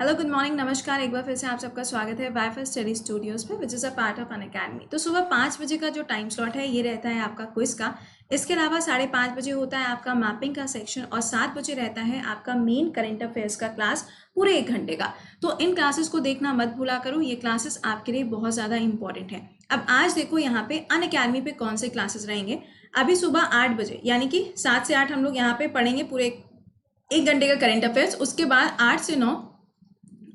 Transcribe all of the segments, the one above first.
Hello good morning नमस्कार। एक बार फिर से आप सबका स्वागत है वाईफाई स्टडी स्टूडियोज पे which is a part of Unacademy. तो सुबह 5 बजे का जो टाइम स्लॉट है ये रहता है आपका क्विज का। इसके अलावा 5:30 बजे होता है आपका मैपिंग का सेक्शन और 7 बजे रहता है आपका मेन करंट अफेयर्स का क्लास पूरे 1 घंटे का। तो इन क्लासेस को देखना मत भूला करो, ये क्लासेस आपके लिए बहुत ज़्यादा इंपॉर्टेंट है। अब आज देखो यहाँ पे अनअकैडमी पे कौन से क्लासेस रहेंगे। अभी सुबह 8 बजे यानी कि 7 से 8 हम लोग यहाँ पे पढ़ेंगे पूरे 1 घंटे का करंट अफेयर्स। उसके बाद 8 से 9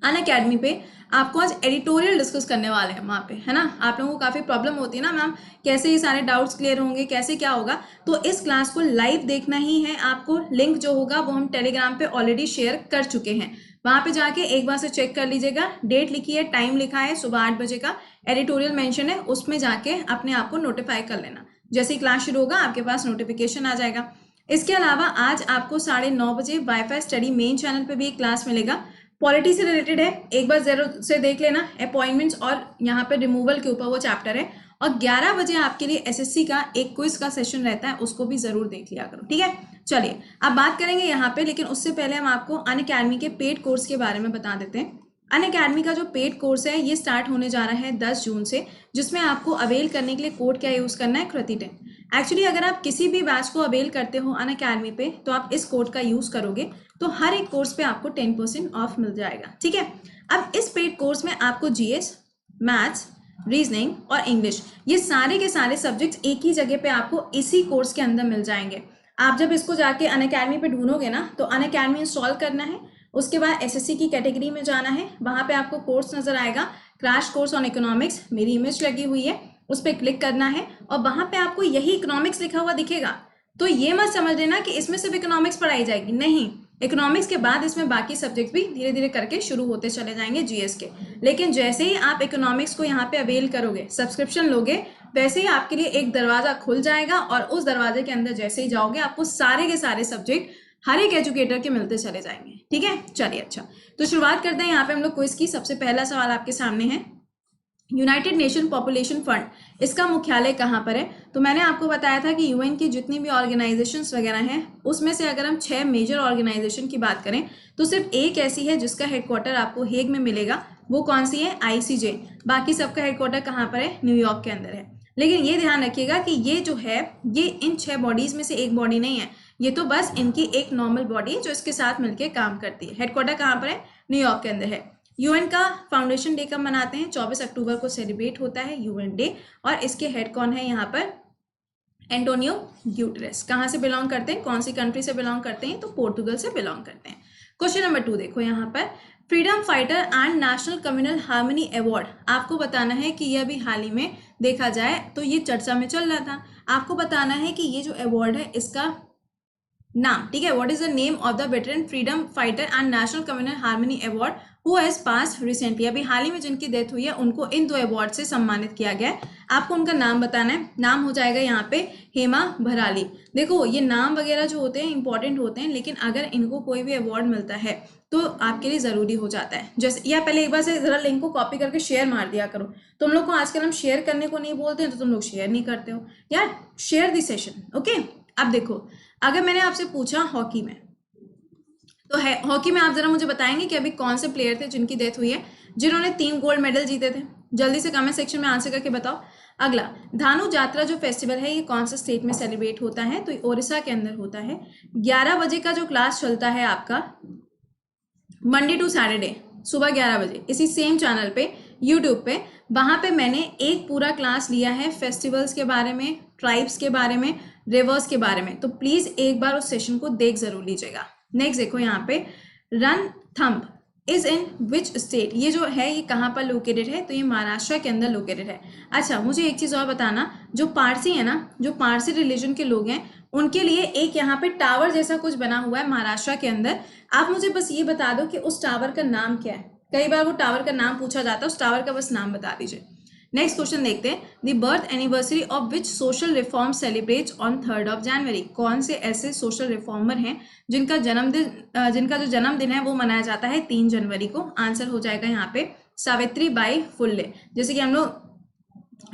अनअकैडमी पे आपको आज एडिटोरियल डिस्कस करने वाले हैं वहाँ पे, है ना। आप लोगों को काफ़ी प्रॉब्लम होती है ना मैम, कैसे ये सारे डाउट्स क्लियर होंगे, कैसे क्या होगा। तो इस क्लास को लाइव देखना ही है आपको। लिंक जो होगा वो हम टेलीग्राम पे ऑलरेडी शेयर कर चुके हैं, वहाँ पे जाके एक बार से चेक कर लीजिएगा। डेट लिखी है, टाइम लिखा है, सुबह 8 बजे का एडिटोरियल मेंशन है, उसमें जाके अपने आप को नोटिफाई कर लेना। जैसे ही क्लास शुरू होगा आपके पास नोटिफिकेशन आ जाएगा। इसके अलावा आज आपको 9:30 बजे वाईफाई स्टडी मेन चैनल पे भी एक क्लास मिलेगा, पॉलिटी से रिलेटेड है। एक बार जरूर से देख लेना, अपॉइंटमेंट्स और यहाँ पे रिमूवल के ऊपर वो चैप्टर है। और 11 बजे आपके लिए एसएससी का एक क्विज का सेशन रहता है, उसको भी जरूर देख लिया करो, ठीक है। चलिए अब बात करेंगे यहाँ पे, लेकिन उससे पहले हम आपको अनअकैडमी के पेड कोर्स के बारे में बता देते हैं। अनअकैडमी का जो पेड कोर्स है ये स्टार्ट होने जा रहा है 10 जून से, जिसमें आपको अवेल करने के लिए कोड क्या यूज करना है, कृति10। एक्चुअली अगर आप किसी भी बैच को अवेल करते हो अनअकैडमी पे तो आप इस कोड का यूज करोगे तो हर एक कोर्स पे आपको 10% ऑफ मिल जाएगा, ठीक है। अब इस पेड कोर्स में आपको जीएस, मैथ्स, रीजनिंग और इंग्लिश ये सारे के सारे सब्जेक्ट्स एक ही जगह पे आपको इसी कोर्स के अंदर मिल जाएंगे। आप जब इसको जाके अनअकैडमी पे ढूंढोगे ना तो अनअकैडमी इंस्टॉल करना है, उसके बाद एसएससी की कैटेगरी में जाना है, वहां पे आपको कोर्स नजर आएगा क्रैश कोर्स ऑन इकोनॉमिक्स, मेरी इमेज लगी हुई है, उस पर क्लिक करना है और वहां पे आपको यही इकोनॉमिक्स लिखा हुआ दिखेगा। तो ये मत समझ लेना कि इसमें सिर्फ इकोनॉमिक्स पढ़ाई जाएगी, नहीं। इकोनॉमिक्स के बाद इसमें बाकी सब्जेक्ट भी धीरे धीरे करके शुरू होते चले जाएंगे जीएस के। लेकिन जैसे ही आप इकोनॉमिक्स को यहाँ पे अवेल करोगे, सब्सक्रिप्शन लोगे, वैसे ही आपके लिए एक दरवाजा खुल जाएगा और उस दरवाजे के अंदर जैसे ही जाओगे आपको सारे के सारे सब्जेक्ट हर एक एजुकेटर के मिलते चले जाएंगे, ठीक है। चलिए अच्छा, तो शुरुआत करते हैं यहाँ पे हम लोग क्विज की। सबसे पहला सवाल आपके सामने है, यूनाइटेड नेशन पॉपुलेशन फंड इसका मुख्यालय कहाँ पर है। तो मैंने आपको बताया था कि यूएन की जितनी भी ऑर्गेनाइजेशंस वगैरह हैं उसमें से अगर हम 6 मेजर ऑर्गेनाइजेशन की बात करें तो सिर्फ एक ऐसी है जिसका हेडक्वार्टर आपको हेग में मिलेगा। वो कौन सी है, आईसीजे। बाकी सबका हेडक्वार्टर कहाँ पर है, न्यूयॉर्क के अंदर है। लेकिन ये ध्यान रखिएगा कि ये जो है ये इन 6 बॉडीज में से एक बॉडी नहीं है, ये तो बस इनकी एक नॉर्मल बॉडी जो इसके साथ मिलकर काम करती है। हेडक्वार्टर कहाँ पर है, न्यूयॉर्क के अंदर है। यूएन का फाउंडेशन डे कब मनाते हैं, 24 अक्टूबर को सेलिब्रेट होता है यूएन डे। और इसके हेड कौन है यहाँ पर, एंटोनियो ग्यूटेरेस। कहाँ से बिलोंग करते हैं, कौन सी कंट्री से बिलोंग करते हैं, तो पोर्टुगल से बिलोंग करते हैं। क्वेश्चन नंबर 2 देखो यहाँ पर, freedom fighter and national communal harmony award. आपको बताना है कि यह भी हाल ही में देखा जाए तो ये चर्चा में चल रहा था। आपको बताना है कि ये जो अवार्ड है इसका नाम, ठीक है। What is the name of the veteran freedom fighter and national communal harmony award who has pass recently. अभी हाल ही में जिनकी डेथ हुई है उनको इन 2 अवार्ड से सम्मानित किया गया है। आपको उनका नाम बताना है। नाम हो जाएगा यहाँ पे हेमा भराली। देखो ये नाम वगैरह जो होते हैं इंपॉर्टेंट होते हैं, लेकिन अगर इनको कोई भी अवार्ड मिलता है तो आपके लिए जरूरी हो जाता है। जैसे या पहले एक बार से जरा लिंक को कॉपी करके शेयर मार दिया करो। तुम लोग को आजकल हम शेयर करने को नहीं बोलते हैं तो तुम लोग शेयर नहीं करते हो यार। Share the session, okay. अब देखो, अगर मैंने आपसे पूछा हॉकी में, तो है हॉकी में आप जरा मुझे बताएंगे कि अभी कौन से प्लेयर थे जिनकी डेथ हुई है, जिन्होंने 3 गोल्ड मेडल जीते थे। जल्दी से कमेंट सेक्शन में आंसर करके बताओ। अगला, धानु यात्रा जो फेस्टिवल है ये कौन सा स्टेट में सेलिब्रेट होता है, तो ओडिशा के अंदर होता है। 11 बजे का जो क्लास चलता है आपका मंडे टू सैटरडे सुबह 11 बजे इसी सेम चैनल पे यूट्यूब पे, वहां पे मैंने एक पूरा क्लास लिया है फेस्टिवल्स के बारे में, ट्राइब्स के बारे में, रिवर्स के बारे में। तो प्लीज एक बार उस सेशन को देख जरूर लीजिएगा। नेक्स्ट देखो यहाँ पे, रणथंभ इज इन विच स्टेट। ये जो है ये कहाँ पर लोकेटेड है, तो ये महाराष्ट्र के अंदर लोकेटेड है। अच्छा मुझे एक चीज और बताना, जो पारसी है ना, जो पारसी रिलीजन के लोग हैं उनके लिए एक यहाँ पे टावर जैसा कुछ बना हुआ है महाराष्ट्र के अंदर। आप मुझे बस ये बता दो कि उस टावर का नाम क्या है। कई बार वो टावर का नाम पूछा जाता है, उस टावर का बस नाम बता दीजिए। नेक्स्ट क्वेश्चन देखते हैं, the birth anniversary of which social reform celebrates on 3 जनवरी। कौन से ऐसे सोशल रिफॉर्मर हैं जिनका जो जन्मदिन है वो मनाया जाता है 3 जनवरी को। आंसर हो जाएगा यहाँ पे सावित्री बाई फुल्ले। जैसे कि हम लोग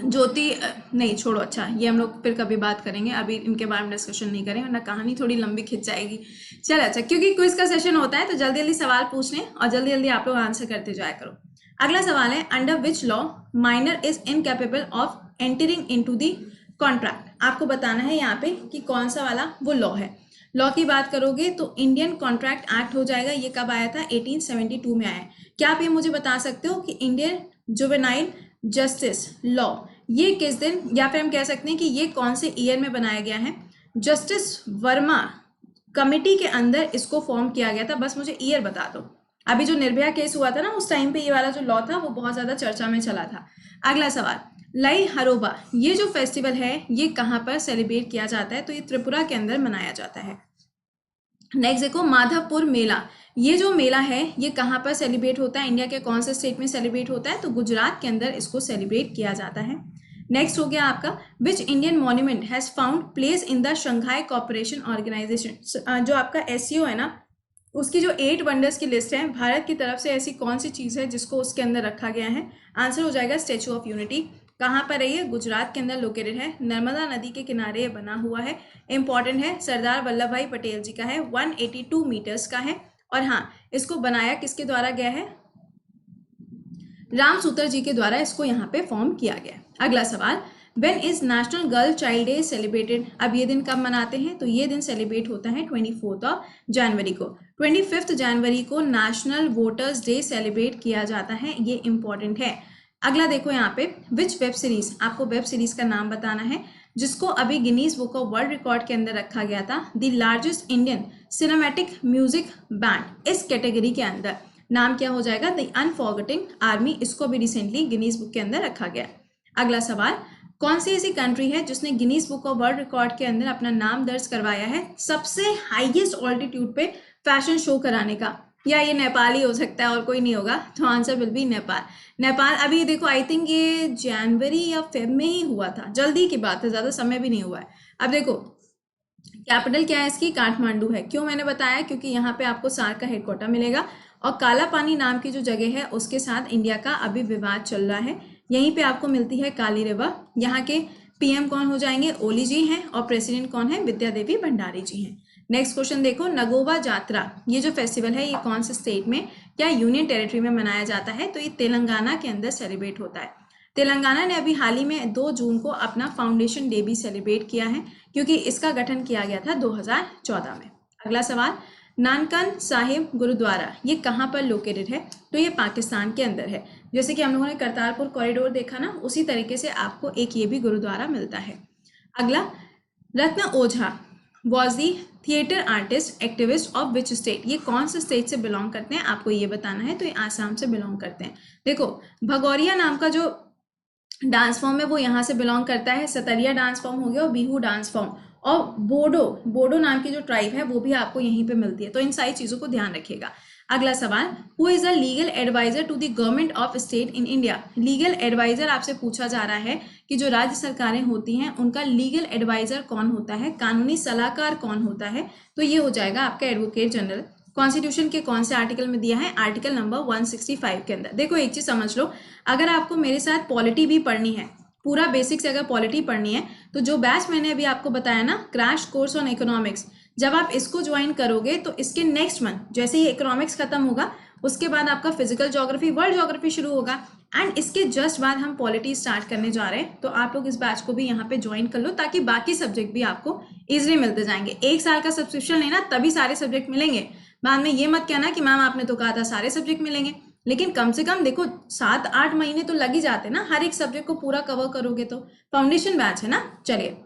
ज्योति नहीं छोड़ो, अच्छा ये हम लोग फिर कभी बात करेंगे, अभी इनके बारे में डिस्कशन नहीं करेंगे वरना कहानी थोड़ी लंबी खिंच जाएगी। चलो अच्छा, क्योंकि क्विज का सेशन होता है तो जल्दी जल्दी सवाल पूछ लें और जल्दी जल्दी आप लोग आंसर करते जाया करो। अगला सवाल है, under which law minor is incapable of entering into the contract. आपको बताना है यहाँ पे कि कौन सा वाला वो लॉ है। लॉ की बात करोगे तो इंडियन कॉन्ट्रैक्ट एक्ट हो जाएगा। ये कब आया था? 1872 में आया। क्या आप ये मुझे बता सकते हो कि इंडियन जुवेनाइल जस्टिस लॉ ये किस दिन, या फिर हम कह सकते हैं कि ये कौन से ईयर में बनाया गया है? जस्टिस वर्मा कमिटी के अंदर इसको फॉर्म किया गया था, बस मुझे ईयर बता दो। अभी जो निर्भया केस हुआ था ना, उस टाइम पे ये वाला जो लॉ था वो बहुत ज्यादा चर्चा में चला था। अगला सवाल, लाई हरोबा ये जो फेस्टिवल है ये कहाँ पर सेलिब्रेट किया जाता है? तो ये त्रिपुरा के अंदर मनाया जाता है। नेक्स्ट देखो, माधवपुर मेला, ये जो मेला है ये कहाँ पर सेलिब्रेट होता है? इंडिया के कौन से स्टेट में सेलिब्रेट होता है? तो गुजरात के अंदर इसको सेलिब्रेट किया जाता है। नेक्स्ट हो गया आपका, which Indian monument has found place in the Shanghai cooperation organisation. जो आपका एससीओ है ना, उसकी जो 8 वंडर्स की लिस्ट है, भारत की तरफ से ऐसी कौन सी चीज़ है जिसको उसके अंदर रखा गया है? आंसर हो जाएगा स्टैचू ऑफ यूनिटी। कहाँ पर है ये? गुजरात के अंदर लोकेटेड है, नर्मदा नदी के किनारे बना हुआ है। इंपॉर्टेंट है, सरदार वल्लभ भाई पटेल जी का है, 182 मीटर्स का है। और हाँ, इसको बनाया किसके द्वारा गया है? राम सूत्र जी के द्वारा इसको यहाँ पे फॉर्म किया गया। अगला सवाल, when is national girl child day celebrated? अब ये दिन कब मनाते हैं? तो ये दिन सेलिब्रेट होता है 24 जनवरी को। 25 जनवरी को नेशनल वोटर्स डे सेलिब्रेट किया जाता है, ये इंपॉर्टेंट है। अगला देखो यहाँ पे, विच वेब सीरीज, आपको वेब सीरीज का नाम बताना है जिसको अभी Guinness book of world record के अंदर रखा गया था। The largest Indian cinematic music band, इस कैटेगरी के अंदर नाम क्या हो जाएगा? द अनफॉरगेटिंग आर्मी, इसको भी रिसेंटली गिनीज बुक के अंदर रखा गया। अगला सवाल, कौन सी ऐसी कंट्री है जिसने Guinness book of world record के अंदर अपना नाम दर्ज करवाया है सबसे हाईएस्ट ऑल्टीट्यूड पे फैशन शो कराने का? या ये नेपाल ही हो सकता है और कोई नहीं होगा, तो answer will be Nepal. Nepal अभी देखो, आई थिंक ये जनवरी या फेब में ही हुआ था, जल्दी की बात है, ज्यादा समय भी नहीं हुआ है। अब देखो, कैपिटल क्या है इसकी? काठमांडू है। क्यों मैंने बताया? क्योंकि यहाँ पे आपको सार्क का हेडक्वार्टर मिलेगा और काला पानी नाम की जो जगह है उसके साथ इंडिया का अभी विवाद चल रहा है। यहीं पे आपको मिलती है काली रिवर। यहाँ के पीएम कौन हो जाएंगे? ओली जी हैं। और प्रेसिडेंट कौन है? विद्या देवी भंडारी जी हैं। नेक्स्ट क्वेश्चन देखो, नगोवा जात्रा ये जो फेस्टिवल है ये कौन से स्टेट में, क्या यूनियन टेरिटरी में मनाया जाता है? तो ये तेलंगाना के अंदर सेलिब्रेट होता है। तेलंगाना ने अभी हाल ही में 2 जून को अपना फाउंडेशन डे भी सेलिब्रेट किया है, क्योंकि इसका गठन किया गया था 2014 में। अगला सवाल, नानकाना साहिब गुरुद्वारा ये कहाँ पर लोकेटेड है? तो ये पाकिस्तान के अंदर है। जैसे कि हम लोगों ने करतारपुर कॉरिडोर देखा ना, उसी तरीके से आपको एक ये भी गुरुद्वारा मिलता है। अगला, Ratan Ojha was the theatre artist activist of which state, ये कौन से स्टेट से बिलोंग करते हैं? आपको ये बताना है। तो ये आसाम से बिलोंग करते हैं। देखो, भगोरिया नाम का जो डांस फॉर्म है वो यहाँ से बिलोंग करता है। सतरिया डांस फॉर्म हो गया और बिहू डांस फॉर्म, और बोडो नाम की जो ट्राइब है वो भी आपको यहीं पे मिलती है। तो इन सारी चीजों को ध्यान रखिएगा। अगला सवाल, who is the legal adviser to the government of state in India? Legal adviser आपसे पूछा जा रहा है कि जो राज्य सरकारें होती हैं उनका लीगल एडवाइजर कौन होता है, कानूनी सलाहकार कौन होता है? तो ये हो जाएगा आपका एडवोकेट जनरल। कॉन्स्टिट्यूशन के कौन से आर्टिकल में दिया है? आर्टिकल नंबर 165 के अंदर। देखो एक चीज समझ लो, अगर आपको मेरे साथ पॉलिटी भी पढ़नी है, पूरा बेसिक से अगर पॉलिटी पढ़नी है, तो जो बैच मैंने अभी आपको बताया ना, क्रैश कोर्स ऑन इकोनॉमिक्स, जब आप इसको ज्वाइन करोगे तो इसके नेक्स्ट मंथ जैसे ही इकोनॉमिक्स खत्म होगा उसके बाद आपका फिजिकल ज्योग्राफी, वर्ल्ड ज्योग्राफी शुरू होगा, एंड इसके जस्ट बाद हम पॉलिटी स्टार्ट करने जा रहे हैं। तो आप लोग इस बैच को भी यहाँ पे ज्वाइन कर लो ताकि बाकी सब्जेक्ट भी आपको इजीली मिलते जाएंगे। 1 साल का सब्सक्रिप्शन लेना तभी सारे सब्जेक्ट मिलेंगे। बाद में ये मत कहना कि मैम आपने तो कहा था सारे सब्जेक्ट मिलेंगे, लेकिन कम से कम देखो 7-8 महीने तो लग ही जाते ना हर एक सब्जेक्ट को पूरा कवर करोगे तो। फाउंडेशन बैच है ना। चलिए,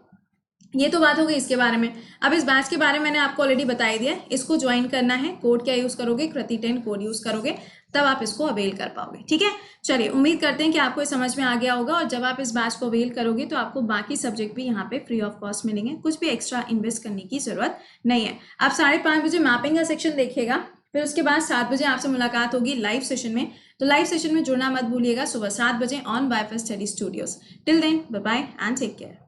ये तो बात हो गई इसके बारे में। अब इस बैच के बारे में मैंने आपको ऑलरेडी बता दिया। इसको ज्वाइन करना है, कोड क्या यूज करोगे? कृति10 कोड यूज करोगे, तब आप इसको अवेल कर पाओगे। ठीक है, चलिए उम्मीद करते हैं कि आपको ये समझ में आ गया होगा। और जब आप इस बैच को अवेल करोगे तो आपको बाकी सब्जेक्ट भी यहाँ पे फ्री ऑफ कॉस्ट मिलेंगे, कुछ भी एक्स्ट्रा इन्वेस्ट करने की जरूरत नहीं है। आप 5:30 बजे मैपिंग का सेक्शन देखिएगा, फिर उसके बाद 7 बजे आपसे मुलाकात होगी लाइव सेशन में। तो लाइव सेशन में जुड़ना मत भूलिएगा, सुबह 7 बजे on WiFi Study studios. Till then, bye bye and take care.